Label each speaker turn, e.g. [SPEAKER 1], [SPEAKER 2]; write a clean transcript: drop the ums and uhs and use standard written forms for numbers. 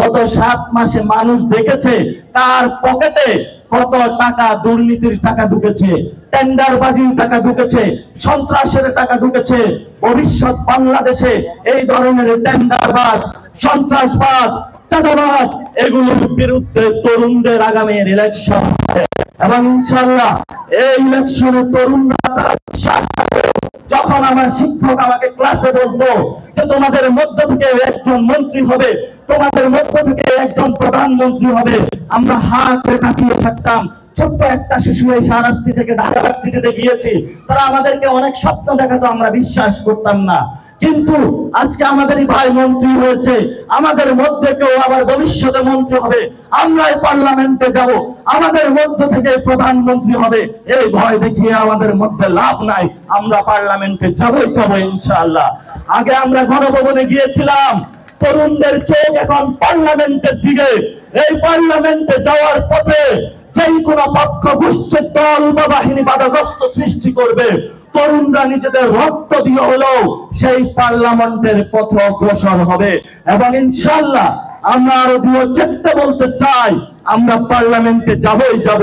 [SPEAKER 1] গত 7 মাসে মানুষ দেখেছে তার পকেটে কত টাকা দুর্নীতির টাকা ঢুকেছে, টেন্ডারবাজির টাকা ঢুকেছে, সন্ত্রাসের টাকা ঢুকেছে। ভবিষ্যৎ বাংলাদেশে এই ধরনের টেন্ডারবাজ, সন্ত্রাসবাদ, চাঁদাবাজ এগুলোর বিরুদ্ধে তরুণদের আগামীর ইলেকশন, এবং ইনশাআল্লাহ এই ইলেকশনে তরুণরা বিশ্বাস করে। যখন আমার শিক্ষক আমাকে ক্লাসে বলতো যে তোমাদের মধ্য থেকে একজন মন্ত্রী হবে, তোমাদের মধ্য থেকে একজন প্রধানমন্ত্রী হবে, আমরা হাতে তাকিয়ে থাকতাম। ছোট্ট একটা শিশু এই শাহরাস্তি থেকে ঢাকা ভার্সিটিতে গিয়েছি, তারা আমাদেরকে অনেক স্বপ্ন দেখাতো, আমরা বিশ্বাস করতাম না। কিন্তু আজকে আমাদেরই ভাই মন্ত্রী হয়েছে, আমাদের মধ্যে কেউ আবার ভবিষ্যতে মন্ত্রী হবে, আমরাই পার্লামেন্টে যাব, আমাদের মধ্য থেকে প্রধানমন্ত্রী হবে। এই ভয় দেখিয়ে আমাদের মধ্যে লাভ নাই, আমরা পার্লামেন্টে যাবই যাব ইনশাআল্লাহ। আগে আমরা গণভবনে গিয়েছিলাম, তরুণদের চোখ এখন পার্লামেন্টের দিকে। এই পার্লামেন্টে যাওয়ার পথে যেই কোনো পক্ষ, গোষ্ঠীর দল বা বাহিনী বাধাগ্রস্ত সৃষ্টি করবে, তরুণরা নিজেদের রক্ত দিয়ে হলেও সেই পার্লামেন্টের পথ অগ্রসর হবে। এবং ইনশাআল্লাহ আমরা আরো দৃঢ় চিত্তে বলতে চাই, আমরা পার্লামেন্টে যাবই যাব।